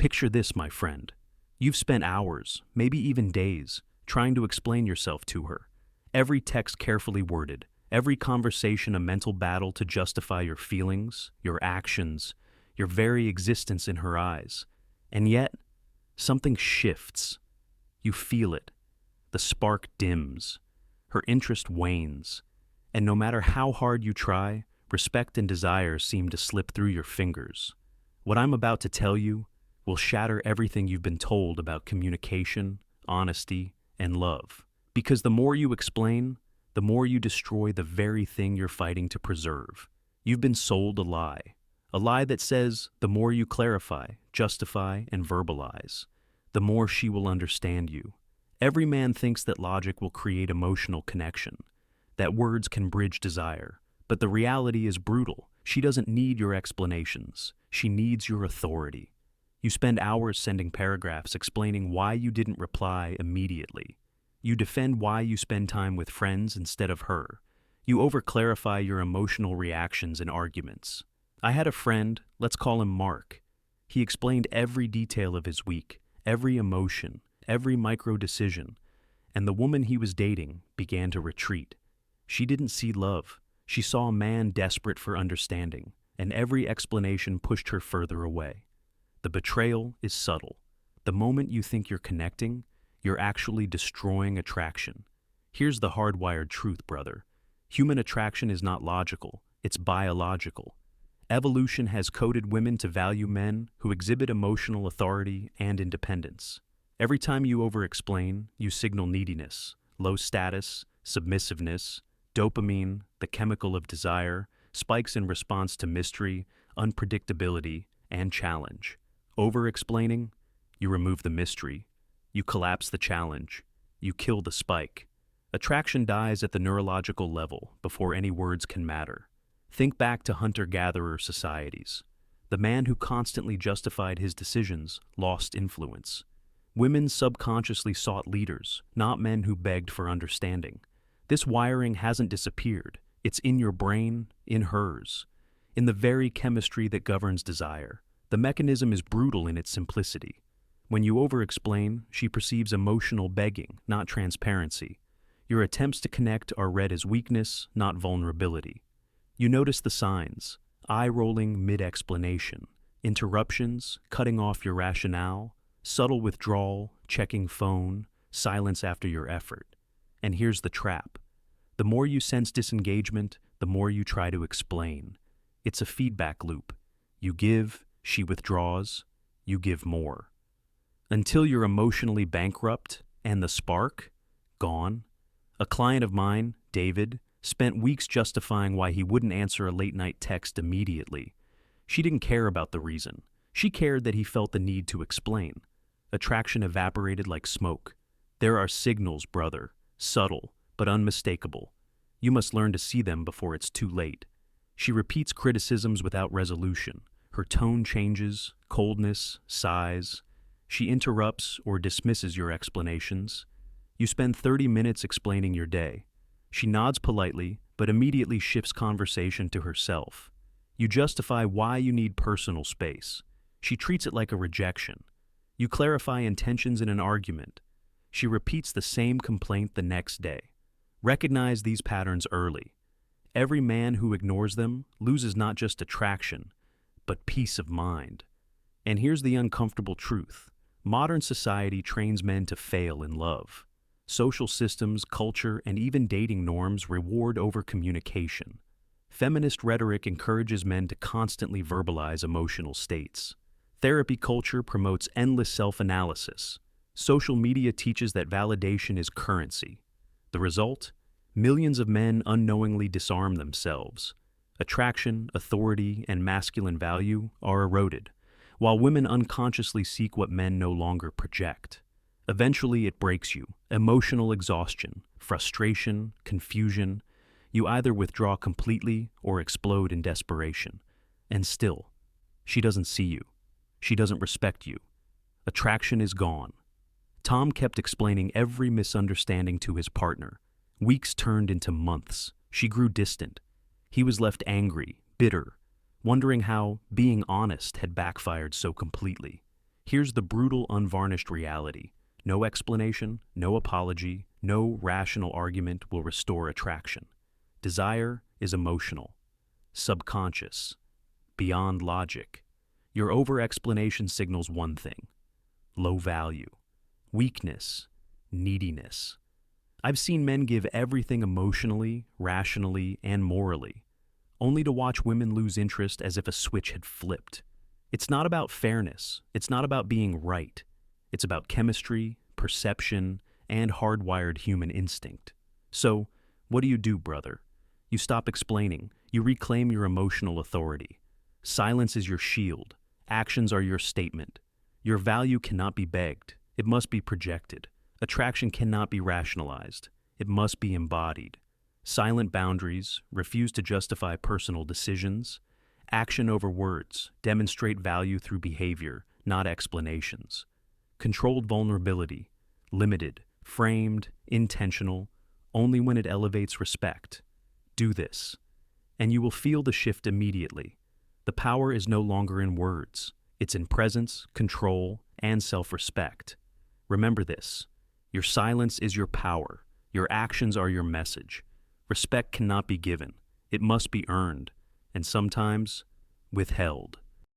Picture this, my friend. You've spent hours, maybe even days, trying to explain yourself to her. Every text carefully worded, every conversation a mental battle to justify your feelings, your actions, your very existence in her eyes. And yet, something shifts. You feel it. The spark dims. Her interest wanes. And no matter how hard you try, respect and desire seem to slip through your fingers. What I'm about to tell you will shatter everything you've been told about communication, honesty, and love. Because the more you explain, the more you destroy the very thing you're fighting to preserve. You've been sold a lie that says the more you clarify, justify, and verbalize, the more she will understand you. Every man thinks that logic will create emotional connection, that words can bridge desire, but the reality is brutal. She doesn't need your explanations. She needs your authority. You spend hours sending paragraphs explaining why you didn't reply immediately. You defend why you spend time with friends instead of her. You overclarify your emotional reactions in arguments. I had a friend, let's call him Mark. He explained every detail of his week, every emotion, every micro decision, and the woman he was dating began to retreat. She didn't see love. She saw a man desperate for understanding, and every explanation pushed her further away. The betrayal is subtle. The moment you think you're connecting, you're actually destroying attraction. Here's the hardwired truth, brother. Human attraction is not logical, it's biological. Evolution has coded women to value men who exhibit emotional authority and independence. Every time you over-explain, you signal neediness, low status, submissiveness, dopamine, the chemical of desire, spikes in response to mystery, unpredictability, and challenge. Over-explaining, you remove the mystery. You collapse the challenge. You kill the spike. Attraction dies at the neurological level before any words can matter. Think back to hunter-gatherer societies. The man who constantly justified his decisions lost influence. Women subconsciously sought leaders, not men who begged for understanding. This wiring hasn't disappeared. It's in your brain, in hers, in the very chemistry that governs desire. The mechanism is brutal in its simplicity. When you over-explain, she perceives emotional begging, not transparency. Your attempts to connect are read as weakness, not vulnerability. You notice the signs: eye-rolling mid-explanation, interruptions, cutting off your rationale, subtle withdrawal, checking phone, silence after your effort. And here's the trap. The more you sense disengagement, the more you try to explain. It's a feedback loop. You give, she withdraws, you give more. Until you're emotionally bankrupt and the spark, gone. A client of mine, David, spent weeks justifying why he wouldn't answer a late-night text immediately. She didn't care about the reason. She cared that he felt the need to explain. Attraction evaporated like smoke. There are signals, brother, subtle but unmistakable. You must learn to see them before it's too late. She repeats criticisms without resolution. Her tone changes, coldness, sighs. She interrupts or dismisses your explanations. You spend 30 minutes explaining your day. She nods politely, but immediately shifts conversation to herself. You justify why you need personal space. She treats it like a rejection. You clarify intentions in an argument. She repeats the same complaint the next day. Recognize these patterns early. Every man who ignores them loses not just attraction, but peace of mind. And here's the uncomfortable truth. Modern society trains men to fail in love. Social systems, culture, and even dating norms reward over-communication. Feminist rhetoric encourages men to constantly verbalize emotional states. Therapy culture promotes endless self-analysis. Social media teaches that validation is currency. The result? Millions of men unknowingly disarm themselves. Attraction, authority, and masculine value are eroded, while women unconsciously seek what men no longer project. Eventually, it breaks you. Emotional exhaustion, frustration, confusion. You either withdraw completely or explode in desperation. And still, she doesn't see you. She doesn't respect you. Attraction is gone. Tom kept explaining every misunderstanding to his partner. Weeks turned into months. She grew distant. He was left angry, bitter, wondering how being honest had backfired so completely. Here's the brutal, unvarnished reality. No explanation, no apology, no rational argument will restore attraction. Desire is emotional, subconscious, beyond logic. Your over-explanation signals one thing: low value, weakness, neediness. I've seen men give everything emotionally, rationally, and morally, only to watch women lose interest as if a switch had flipped. It's not about fairness. It's not about being right. It's about chemistry, perception, and hardwired human instinct. So, what do, brother? You stop explaining. You reclaim your emotional authority. Silence is your shield. Actions are your statement. Your value cannot be begged. It must be projected. Attraction cannot be rationalized. It must be embodied. Silent boundaries, refuse to justify personal decisions. Action over words, demonstrate value through behavior, not explanations. Controlled vulnerability, limited, framed, intentional, only when it elevates respect. Do this, and you will feel the shift immediately. The power is no longer in words. It's in presence, control, and self-respect. Remember this: your silence is your power. Your actions are your message. Respect cannot be given. It must be earned, and sometimes withheld.